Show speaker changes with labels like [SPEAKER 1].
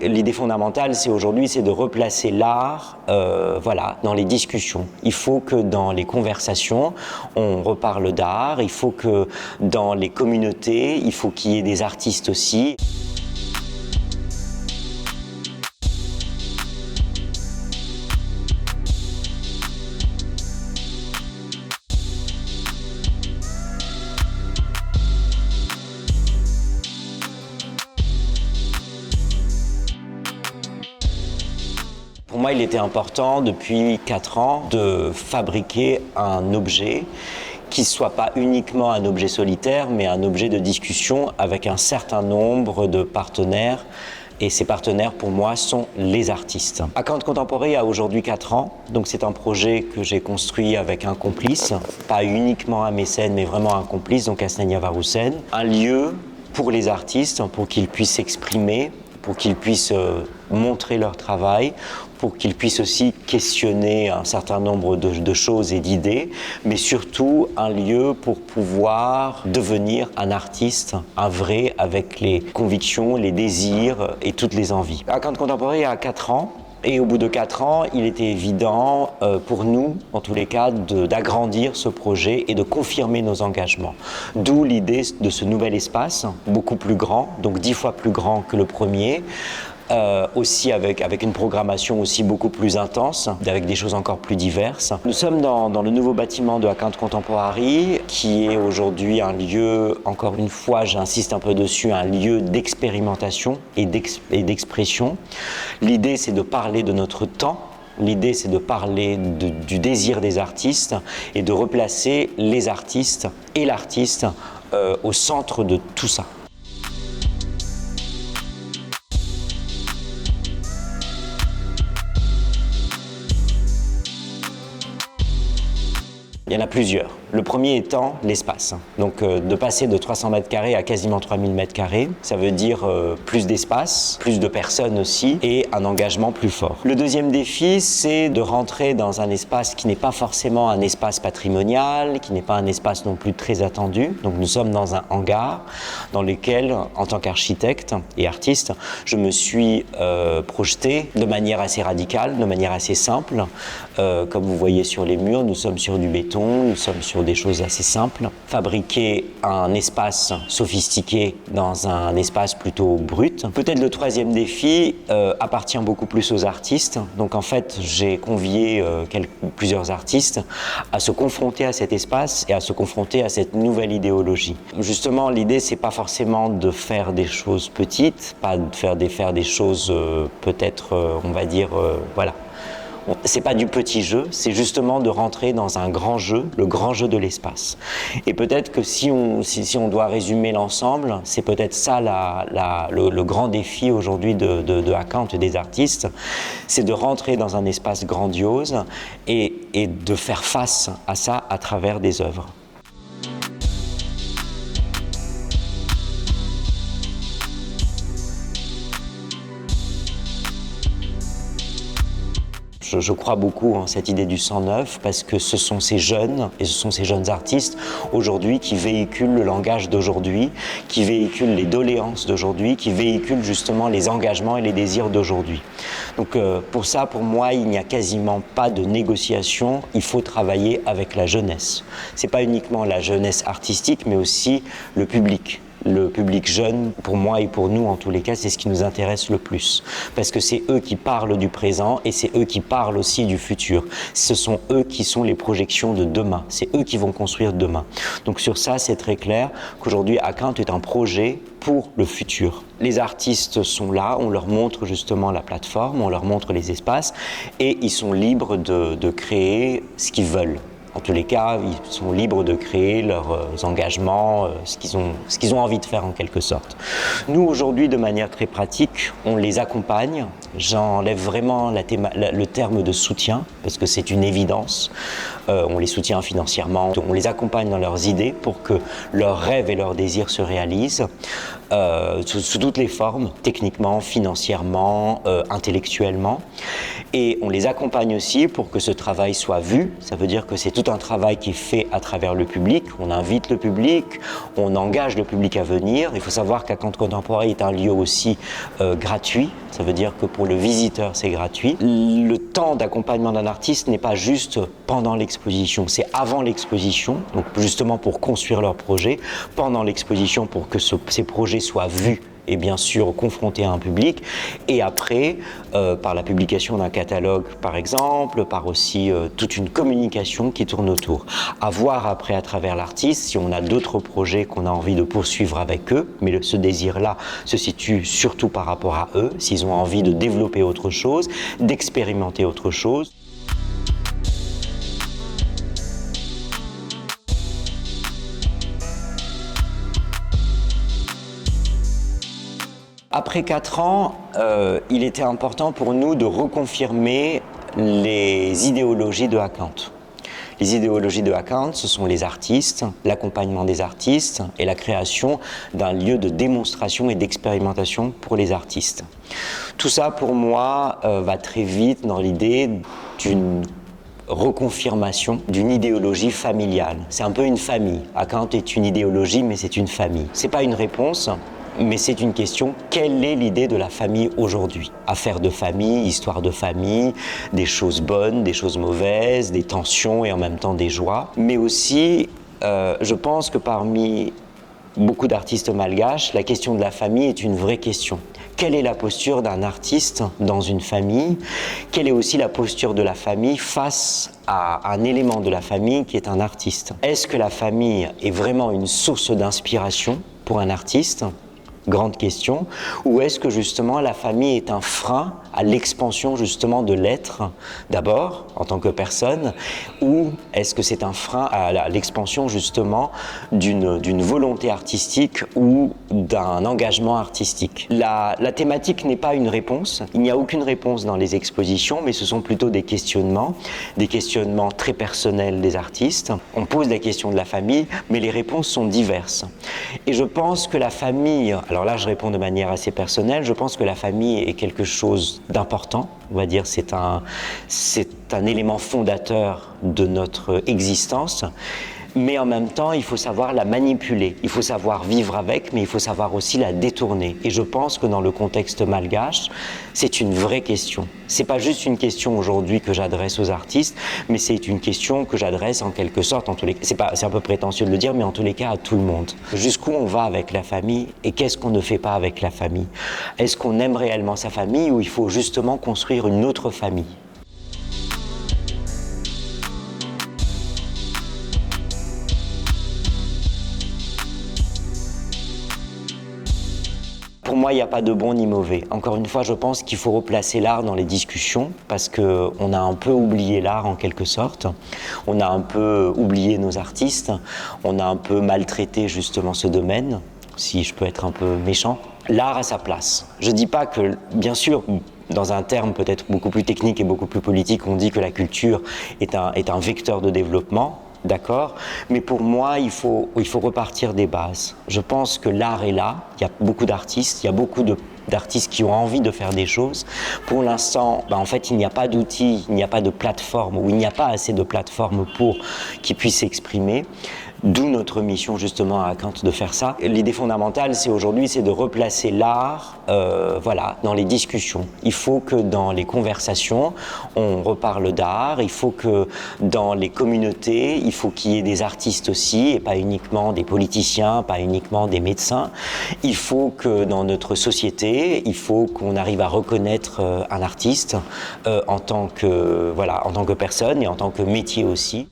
[SPEAKER 1] L'idée fondamentale, c'est de replacer l'art dans les discussions. Il faut que dans les conversations, on reparle d'art, il faut que dans les communautés, il faut qu'il y ait des artistes aussi. Pour moi, il était important depuis 4 ans de fabriquer un objet qui ne soit pas uniquement un objet solitaire, mais un objet de discussion avec un certain nombre de partenaires. Et ces partenaires, pour moi, sont les artistes. Account Contemporary a aujourd'hui 4 ans, donc c'est un projet que j'ai construit avec un complice, pas uniquement un mécène, mais vraiment un complice, donc Asnania Varoussen. Un lieu pour les artistes, pour qu'ils puissent s'exprimer, pour qu'ils puissent montrer leur travail, pour qu'ils puissent aussi questionner un certain nombre de choses et d'idées, mais surtout un lieu pour pouvoir devenir un artiste, un vrai, avec les convictions, les désirs et toutes les envies. Account Contemporary a 4 ans. Et au bout de 4 ans, il était évident pour nous, en tous les cas, d'agrandir ce projet et de confirmer nos engagements. D'où l'idée de ce nouvel espace, beaucoup plus grand, donc 10 fois plus grand que le premier, aussi avec une programmation aussi beaucoup plus intense, avec des choses encore plus diverses. Nous sommes dans le nouveau bâtiment de Account Contemporary, qui est aujourd'hui un lieu, encore une fois, j'insiste un peu dessus, un lieu d'expérimentation et d'expression. L'idée, c'est de parler de notre temps. L'idée, c'est de parler du désir des artistes et de replacer les artistes et l'artiste au centre de tout ça. Il y en a plusieurs. Le premier étant l'espace. Donc de passer de 300 mètres carrés à quasiment 3000 mètres carrés, ça veut dire plus d'espace, plus de personnes aussi et un engagement plus fort. Le deuxième défi, c'est de rentrer dans un espace qui n'est pas forcément un espace patrimonial, qui n'est pas un espace non plus très attendu. Donc nous sommes dans un hangar dans lequel, en tant qu'architecte et artiste, je me suis projeté de manière assez radicale, de manière assez simple. Comme vous voyez sur les murs, nous sommes sur du béton, nous sommes sur des choses assez simples. Fabriquer un espace sophistiqué dans un espace plutôt brut. Peut-être le troisième défi appartient beaucoup plus aux artistes. Donc en fait, j'ai convié plusieurs artistes à se confronter à cet espace et à se confronter à cette nouvelle idéologie. Justement, l'idée, c'est pas forcément de faire des choses petites, pas de faire des choses peut-être, on va dire, voilà. C'est pas du petit jeu, c'est justement de rentrer dans un grand jeu, le grand jeu de l'espace. Et peut-être que si on doit résumer l'ensemble, c'est peut-être ça le grand défi aujourd'hui de Account et des artistes, c'est de rentrer dans un espace grandiose et de faire face à ça à travers des œuvres. Je crois beaucoup en cette idée du sang neuf parce que ce sont ces jeunes artistes aujourd'hui qui véhiculent le langage d'aujourd'hui, qui véhiculent les doléances d'aujourd'hui, qui véhiculent justement les engagements et les désirs d'aujourd'hui. Donc pour ça, pour moi, il n'y a quasiment pas de négociation, il faut travailler avec la jeunesse. C'est pas uniquement la jeunesse artistique, mais aussi le public. Le public jeune, pour moi et pour nous en tous les cas, c'est ce qui nous intéresse le plus. Parce que c'est eux qui parlent du présent et c'est eux qui parlent aussi du futur. Ce sont eux qui sont les projections de demain. C'est eux qui vont construire demain. Donc sur ça, c'est très clair qu'aujourd'hui, Account est un projet pour le futur. Les artistes sont là, on leur montre justement la plateforme, on leur montre les espaces et ils sont libres de créer ce qu'ils veulent. En tous les cas, ils sont libres de créer leurs engagements, ce qu'ils ont envie de faire en quelque sorte. Nous, aujourd'hui, de manière très pratique, on les accompagne. J'enlève vraiment le terme de soutien, parce que c'est une évidence. On les soutient financièrement, on les accompagne dans leurs idées pour que leurs rêves et leurs désirs se réalisent. sous toutes les formes, techniquement, financièrement, intellectuellement. Et on les accompagne aussi pour que ce travail soit vu. Ça veut dire que c'est tout un travail qui est fait à travers le public. On invite le public, on engage le public à venir. Il faut savoir qu'Acanthe Contemporary est un lieu aussi gratuit. Ça veut dire que pour le visiteur, c'est gratuit. Le temps d'accompagnement d'un artiste n'est pas juste pendant l'exposition, c'est avant l'exposition, donc justement pour construire leur projet, pendant l'exposition pour que ces projets soient vus et bien sûr confrontés à un public, et après, par la publication d'un catalogue par exemple, par aussi toute une communication qui tourne autour. À voir après à travers l'artiste si on a d'autres projets qu'on a envie de poursuivre avec eux, mais ce désir-là se situe surtout par rapport à eux, s'ils ont envie de développer autre chose, d'expérimenter autre chose. Après 4 ans, il était important pour nous de reconfirmer les idéologies de Acanthe. Les idéologies de Acanthe, ce sont les artistes, l'accompagnement des artistes et la création d'un lieu de démonstration et d'expérimentation pour les artistes. Tout ça, pour moi, va très vite dans l'idée d'une reconfirmation d'une idéologie familiale. C'est un peu une famille. Acanthe est une idéologie, mais c'est une famille. C'est pas une réponse, mais c'est une question, quelle est l'idée de la famille aujourd'hui? Affaires de famille, histoire de famille, des choses bonnes, des choses mauvaises, des tensions et en même temps des joies. Mais aussi, je pense que parmi beaucoup d'artistes malgaches, la question de la famille est une vraie question. Quelle est la posture d'un artiste dans une famille? Quelle est aussi la posture de la famille face à un élément de la famille qui est un artiste? Est-ce que la famille est vraiment une source d'inspiration pour un artiste? Grande question. Ou est-ce que justement la famille est un frein à l'expansion justement de l'être d'abord en tant que personne, ou est-ce que c'est un frein à l'expansion justement d'une volonté artistique ou d'un engagement artistique? La thématique n'est pas une réponse, il n'y a aucune réponse dans les expositions, mais ce sont plutôt des questionnements très personnels des artistes. On pose la question de la famille, mais les réponses sont diverses. Et je pense que la famille, alors là je réponds de manière assez personnelle, je pense que la famille est quelque chose d'important, on va dire c'est un élément fondateur de notre existence, mais en même temps il faut savoir la manipuler, il faut savoir vivre avec, mais il faut savoir aussi la détourner. Et je pense que dans le contexte malgache, c'est une vraie question. C'est pas juste une question aujourd'hui que j'adresse aux artistes, mais c'est une question que j'adresse en quelque sorte, en tous les cas, c'est un peu prétentieux de le dire, mais en tous les cas à tout le monde. Jusqu'où on va avec la famille et qu'est-ce qu'on ne fait pas avec la famille? Est-ce qu'on aime réellement sa famille ou il faut justement construire une autre famille? Pour moi, il n'y a pas de bon ni mauvais. Encore une fois, je pense qu'il faut replacer l'art dans les discussions parce qu'on a un peu oublié l'art en quelque sorte. On a un peu oublié nos artistes. On a un peu maltraité justement ce domaine, si je peux être un peu méchant. L'art a sa place. Je ne dis pas que, bien sûr, dans un terme peut-être beaucoup plus technique et beaucoup plus politique, on dit que la culture est un vecteur de développement. D'accord, mais pour moi, il faut repartir des bases. Je pense que l'art est là, il y a beaucoup d'artistes, il y a beaucoup d'artistes qui ont envie de faire des choses. Pour l'instant, en fait, il n'y a pas d'outils, il n'y a pas de plateforme, ou il n'y a pas assez de plateformes pour qu'ils puissent s'exprimer. D'où notre mission justement à Acanthe de faire ça. L'idée fondamentale, c'est aujourd'hui, c'est de replacer l'art, dans les discussions. Il faut que dans les conversations, on reparle d'art. Il faut que dans les communautés, il faut qu'il y ait des artistes aussi, et pas uniquement des politiciens, pas uniquement des médecins. Il faut que dans notre société, il faut qu'on arrive à reconnaître un artiste en tant que personne et en tant que métier aussi.